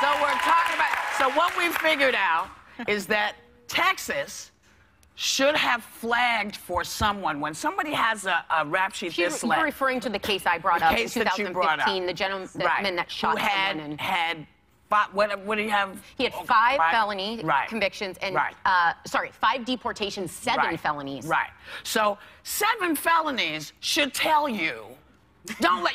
So we're talking about, so what we figured out is that Texas should have flagged for someone. When somebody has a rap sheet this You're referring to the case I brought up in 2015, the gentleman that shot someone. Who had five, what do you have? He had five felony convictions and, 5 deportations, 7 felonies. Right. So 7 felonies should tell you, don't let,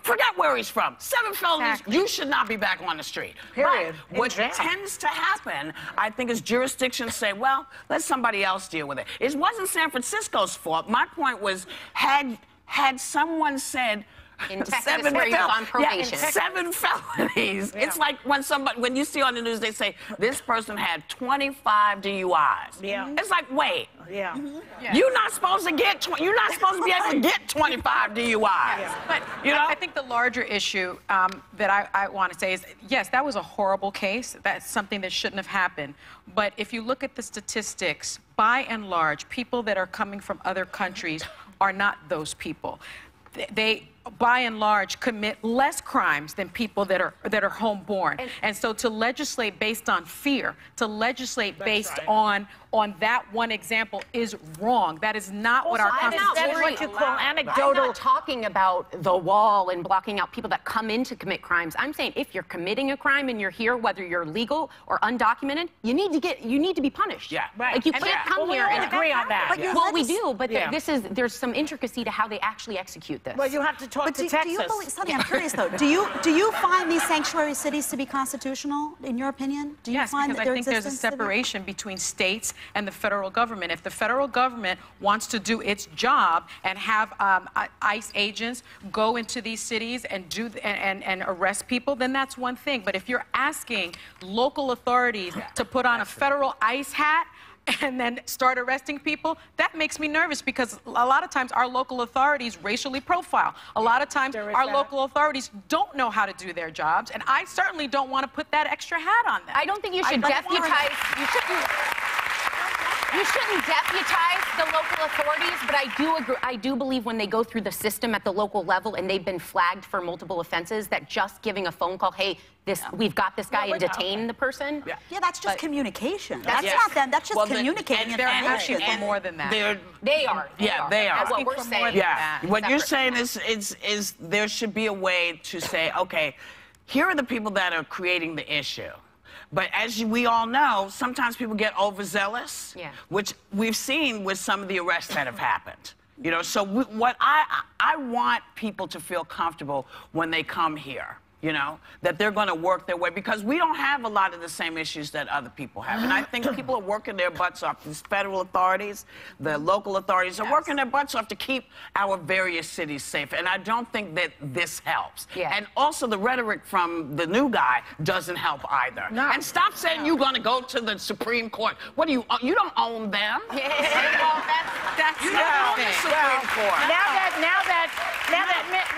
forget where he's from. 7 felonies, you should not be back on the street. Period. But what tends to happen, I think, is jurisdictions say, well, let somebody else deal with it. It wasn't San Francisco's fault. My point was, had someone said, in Texas, where he was on probation. 7 felonies. Yeah. It's like when you see on the news, they say, this person had 25 DUIs. Yeah. It's like, wait. Yeah. Yeah. You're not supposed to get, you're not supposed to be able to get 25 DUIs. Yeah. But I think the larger issue that I want to say is, yes, that was a horrible case. That's something that shouldn't have happened. But if you look at the statistics, by and large, people that are coming from other countries are not those people. They, by and large, commit less crimes than people that are homeborn. And so to legislate based on fear, to legislate based on that one example is wrong. That is not what our Constitution That's what you call anecdotal. I'm not talking about the wall and blocking out people that come in to commit crimes. I'm saying if you're committing a crime and you're here, whether you're legal or undocumented, you need to be punished. Yeah. Right. Like you can't come here and agree on that. Well, we do, but there's some intricacy to how they actually execute this. Well, you have to talk to Texas. Do you believe, Sonny, I'm curious though, do you find these sanctuary cities to be constitutional, in your opinion? Do you yes, find because that I think there's a separation between states and the federal government. If the federal government wants to do its job and have ICE agents go into these cities and and arrest people, then that's one thing. But if you're asking local authorities to put on a federal ICE hat and then start arresting people, that makes me nervous because a lot of times our local authorities racially profile. A lot of times our local authorities don't know how to do their jobs, and I certainly don't want to put that extra hat on them. I don't think you should deputize. You shouldn't deputize the local authorities, but I do agree. I do believe when they go through the system at the local level and they've been flagged for multiple offenses, that just giving a phone call, hey, we've got this guy, and detain the person. Yeah, that's just communication. That's not them. That's just communicating. They're asking for more than that. They are. They are. That's what we're saying. Yeah. What you're saying is there should be a way to say, okay, here are the people that are creating the issue. But as we all know, sometimes people get overzealous, which we've seen with some of the arrests that have happened. So what I want people to feel comfortable when they come here. That they're going to work their way, because we don't have a lot of the same issues that other people have. And I think people are working their butts off. These federal authorities, the local authorities are working their butts off to keep our various cities safe. And I don't think that this helps. And also the rhetoric from the new guy doesn't help either. And stop saying you're going to go to the Supreme Court. What do you don't own them. Well, that's you don't own the Supreme Court.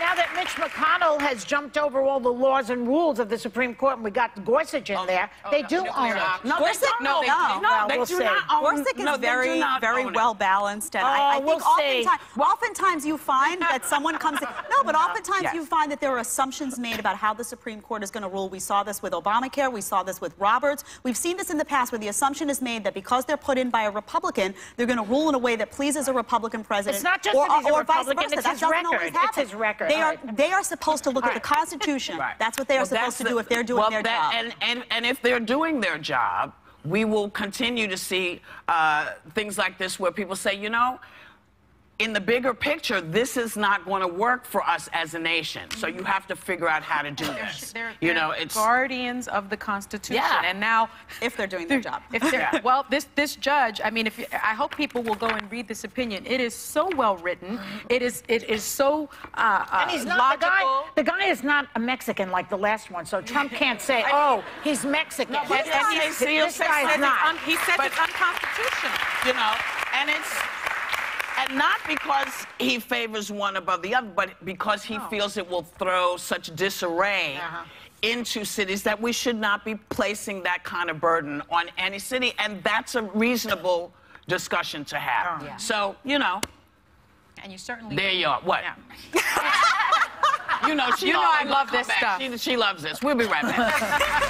Now that Mitch McConnell has jumped over all the laws and rules of the Supreme Court, and we got Gorsuch in there, they do own it. No, they do not own it. Gorsuch is very well balanced, and I think oftentimes you find that someone comes in. No, but oftentimes you find that there are assumptions made about how the Supreme Court is going to rule. We saw this with Obamacare. We saw this with Roberts. We've seen this in the past where the assumption is made that because they're put in by a Republican, they're going to rule in a way that pleases a Republican president. It's not just or that he's a vice Republican, versa. it's his record. It's his record. They are supposed to look at the Constitution. That's what they are supposed to do if they're doing their job. And if they're doing their job, we will continue to see things like this where people say, in the bigger picture, this is not going to work for us as a nation. So you have to figure out how to do this. They're it's guardians of the Constitution. And now, if they're doing their job. Well, this judge, I mean, I hope people will go and read this opinion. It is so well written. It is so and he's not logical. The guy is not a Mexican like the last one, so Trump can't say, oh, he's Mexican. No, this guy is not. He said it's unconstitutional. And not because he favors one above the other, but because he feels it will throw such disarray into cities that we should not be placing that kind of burden on any city. And that's a reasonable discussion to have. So, And you certainly... There you are. What? You know, I love this stuff. She loves this. We'll be right back.